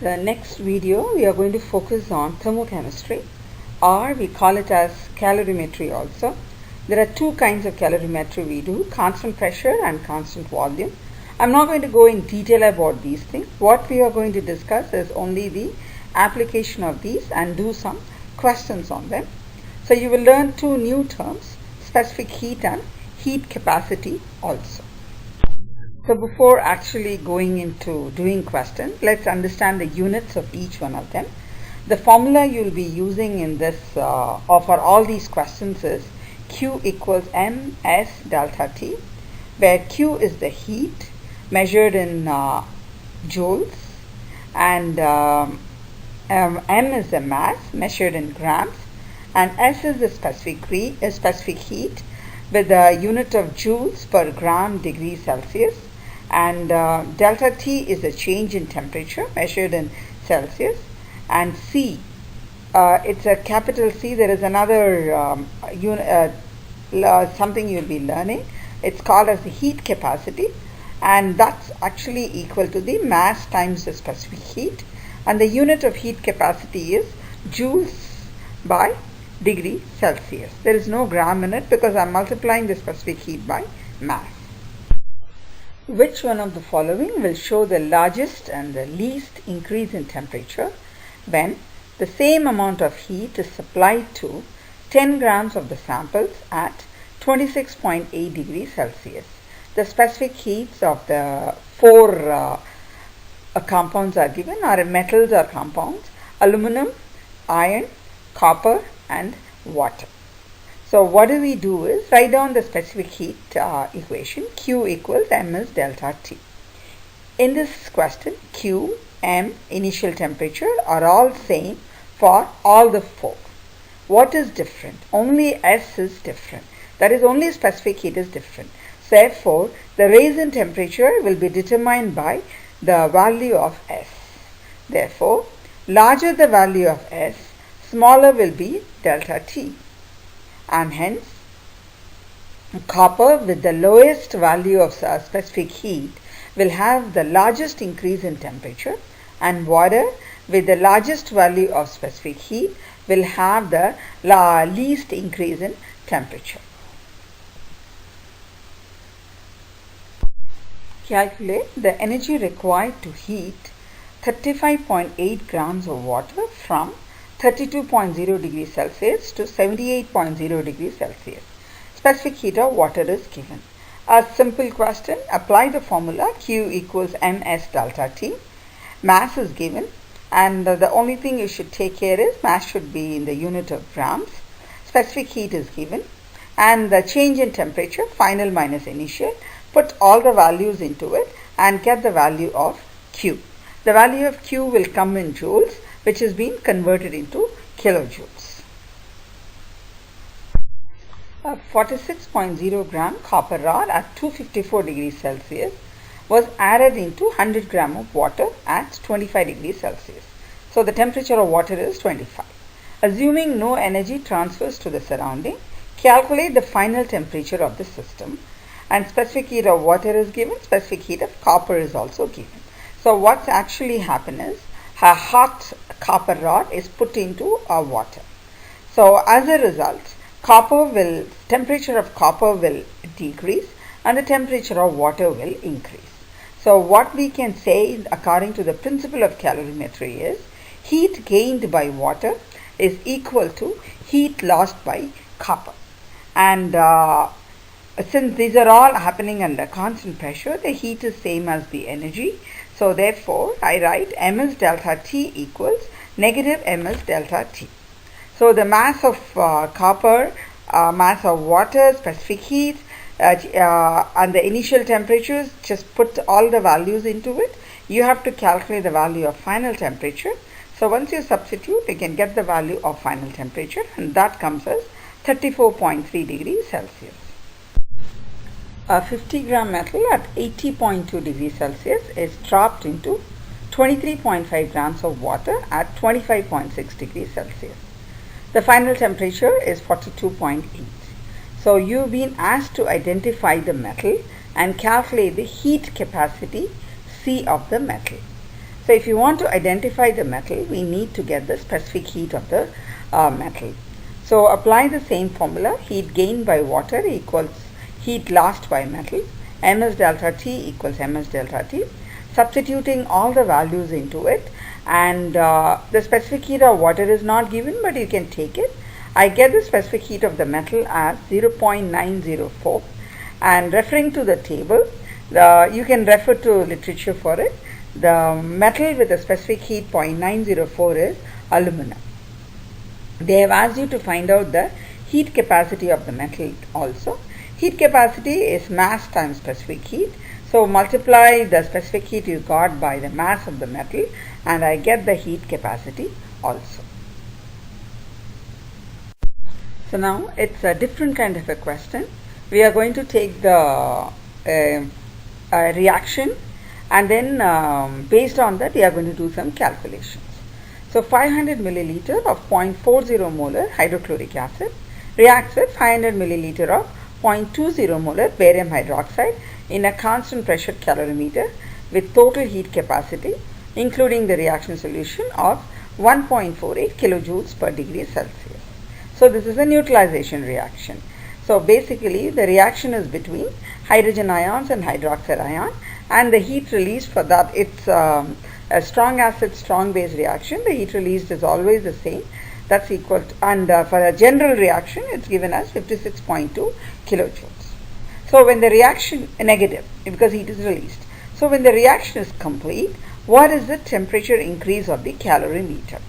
The next video we are going to focus on thermochemistry, or we call it as calorimetry also. There are two kinds of calorimetry we do, constant pressure and constant volume. I'm not going to go in detail about these things. What we are going to discuss is only the application of these and do some questions on them. So you will learn two new terms, specific heat and heat capacity also. So before actually going into doing questions, let's understand the units of each one of them. The formula you will be using in this for all these questions is Q equals ms delta T, where Q is the heat measured in joules, and M is the mass measured in grams, and S is the specific heat with the unit of joules per gram degree Celsius, and delta T is the change in temperature measured in Celsius, and C, it's a capital C. There is another something you'll be learning. It's called as the heat capacity, and that's actually equal to the mass times the specific heat, and the unit of heat capacity is joules by degree Celsius. There is no gram in it because I'm multiplying the specific heat by mass. Which one of the following will show the largest and the least increase in temperature when the same amount of heat is supplied to 10 grams of the samples at 26.8 degrees Celsius? The specific heats of the four compounds are given, are metals or compounds: aluminum, iron, copper and water. So what do we do is write down the specific heat equation. Q equals ms delta T. In this question, Q, M, initial temperature are all same for all the four. What is different? Only S is different. That is, only specific heat is different. Therefore, the rise in temperature will be determined by the value of S. Therefore, larger the value of S, smaller will be delta T. And hence, copper with the lowest value of specific heat will have the largest increase in temperature, and water with the largest value of specific heat will have the least increase in temperature. Calculate the energy required to heat 35.8 grams of water from 32.0 degrees Celsius to 78.0 degrees Celsius. Specific heat of water is given. A simple question. Apply the formula Q equals ms delta T. Mass is given, and the only thing you should take care is mass should be in the unit of grams. Specific heat is given, and the change in temperature, final minus initial. Put all the values into it and get the value of Q. The value of Q will come in joules, which is being converted into kilojoules. A 46.0 gram copper rod at 254 degrees Celsius was added into 100 gram of water at 25 degrees Celsius. So the temperature of water is 25. Assuming no energy transfers to the surrounding, calculate the final temperature of the system, and specific heat of water is given, specific heat of copper is also given. So what's actually happened is a hot copper rod is put into water. So as a result, temperature of copper will decrease and the temperature of water will increase. So what we can say according to the principle of calorimetry is heat gained by water is equal to heat lost by copper. And since these are all happening under constant pressure, the heat is same as the energy. So therefore, I write ms delta T equals negative ms delta T. So the mass of copper, mass of water, specific heat, and the initial temperatures, just put all the values into it. You have to calculate the value of final temperature. So once you substitute, you can get the value of final temperature, and that comes as 34.3 degrees Celsius. A 50 gram metal at 80.2 degrees Celsius is dropped into 23.5 grams of water at 25.6 degrees Celsius. The final temperature is 42.8. So you've been asked to identify the metal and calculate the heat capacity C of the metal. So if you want to identify the metal, we need to get the specific heat of the metal. So apply the same formula, heat gained by water equals heat lost by metal, ms delta T equals ms delta T. Substituting all the values into it, and the specific heat of water is not given, but you can take it. I get the specific heat of the metal as 0.904, and referring to the table, you can refer to literature for it. The metal with the specific heat 0.904 is aluminum. They have asked you to find out the heat capacity of the metal also. Heat capacity is mass times specific heat. So multiply the specific heat you got by the mass of the metal, and I get the heat capacity also. So now it's a different kind of a question. We are going to take the reaction, and then based on that we are going to do some calculations. So 500 milliliter of 0.40 molar hydrochloric acid reacts with 500 milliliter of 0.20 molar barium hydroxide in a constant pressure calorimeter with total heat capacity including the reaction solution of 1.48 kilojoules per degree Celsius. So this is a neutralization reaction. So basically the reaction is between hydrogen ions and hydroxide ion, and the heat released for that, it's a strong acid strong base reaction. The heat released is always the same, that's equal to, and for a general reaction it's given as 56.2 kilojoules. So when the reaction negative, because heat is released, so when the reaction is complete, what is the temperature increase of the calorimeter?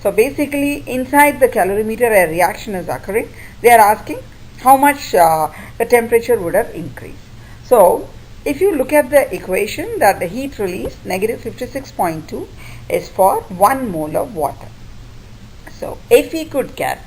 So basically inside the calorimeter a reaction is occurring. They are asking how much the temperature would have increased. So if you look at the equation, that the heat released negative 56.2 is for 1 mole of water. So if we could get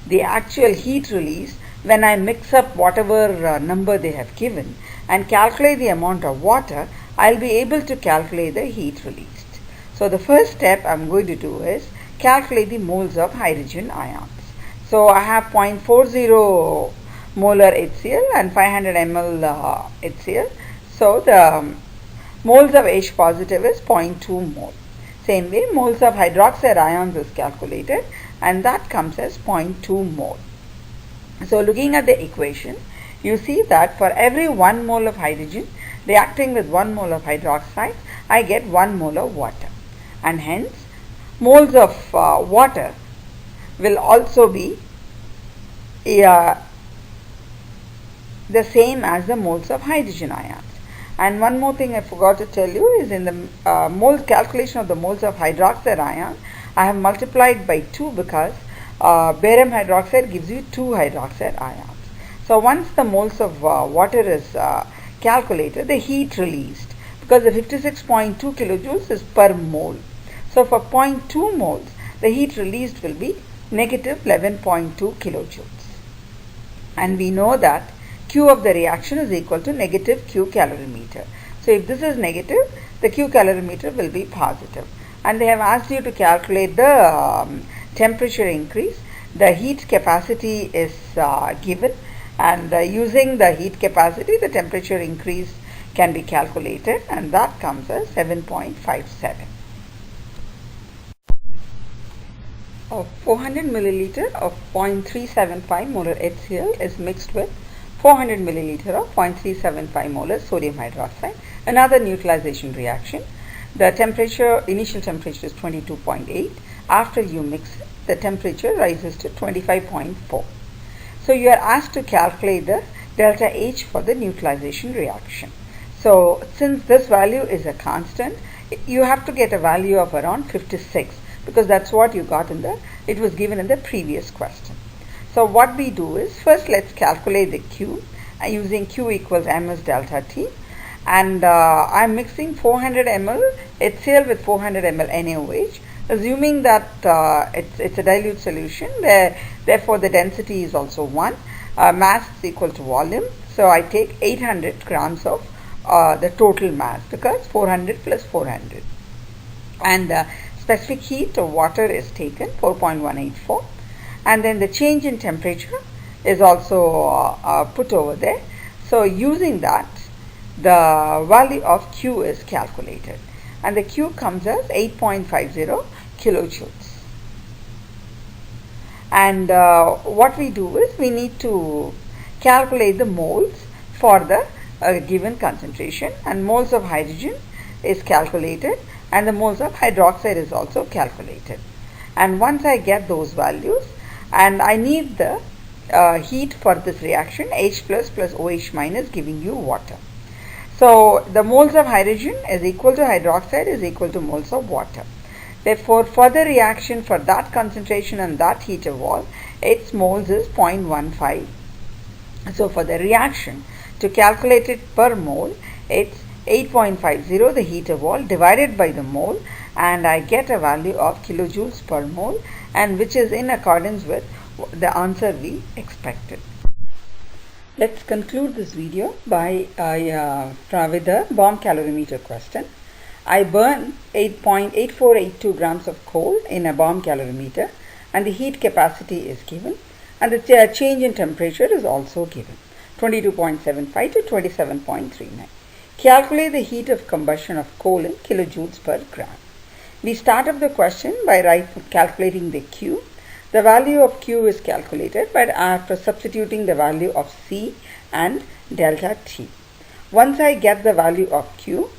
the actual heat release when I mix up whatever number they have given and calculate the amount of water, I'll be able to calculate the heat released. So the first step I'm going to do is calculate the moles of hydrogen ions. So I have 0.40 molar HCl and 500 ml HCl. So the moles of H positive is 0.2 mole. Same way moles of hydroxide ions is calculated, and that comes as 0.2 mole. So looking at the equation, you see that for every 1 mole of hydrogen reacting with 1 mole of hydroxide, I get 1 mole of water, and hence moles of water will also be the same as the moles of hydrogen ions. And one more thing I forgot to tell you is in the mole calculation of the moles of hydroxide ion, I have multiplied by 2 because barium hydroxide gives you 2 hydroxide ions. So once the moles of water is calculated, the heat released, because the 56.2 kilojoules is per mole. So for 0.2 moles, the heat released will be negative 11.2 kilojoules. And we know that Q of the reaction is equal to negative Q calorimeter. So if this is negative, the Q calorimeter will be positive. And they have asked you to calculate the temperature increase. The heat capacity is given, and using the heat capacity, the temperature increase can be calculated, and that comes as 7.57. 400 milliliter of 0.375 molar HCl is mixed with 400 milliliter of 0.375 molar sodium hydroxide, another neutralization reaction. The temperature, initial temperature is 22.8. After you mix it, the temperature rises to 25.4. So you are asked to calculate the delta H for the neutralization reaction. So since this value is a constant, you have to get a value of around 56, because that's what you got in the, it was given in the previous question. So what we do is, first let's calculate the Q using Q equals ms delta T, and I'm mixing 400 ml HCl with 400 ml NaOH, assuming that it's a dilute solution, therefore the density is also 1, mass is equal to volume. So I take 800 grams of the total mass, because 400 plus 400, and the specific heat of water is taken 4.184, and then the change in temperature is also put over there. So using that, the value of Q is calculated. and the Q comes as 8.50 kilojoules. And what we do is we need to calculate the moles for the given concentration, and moles of hydrogen is calculated and the moles of hydroxide is also calculated. And once I get those values, and I need the heat for this reaction, H plus OH minus, giving you water. So the moles of hydrogen is equal to hydroxide is equal to moles of water. Therefore, for the reaction for that concentration and that heat of wall, its moles is 0.15. So for the reaction, to calculate it per mole, it's 8.50 the heat of wall divided by the mole, and I get a value of kilojoules per mole, and which is in accordance with the answer we expected. Let's conclude this video by with the bomb calorimeter question. I burn 8.8482 grams of coal in a bomb calorimeter, and the heat capacity is given, and the change in temperature is also given, 22.75 to 27.39. Calculate the heat of combustion of coal in kilojoules per gram. We start off the question by calculating the Q. The value of Q is calculated by after substituting the value of C and delta T. Once I get the value of Q,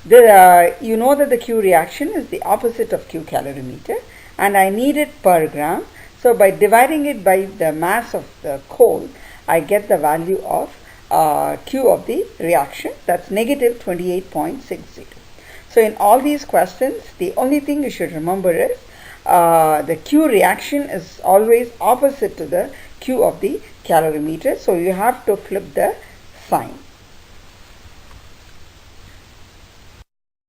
you know that the Q reaction is the opposite of Q calorimeter, and I need it per gram. So by dividing it by the mass of the coal, I get the value of Q of the reaction, that's negative 28.60. So in all these questions, the only thing you should remember is the Q reaction is always opposite to the Q of the calorimeter, so you have to flip the sign.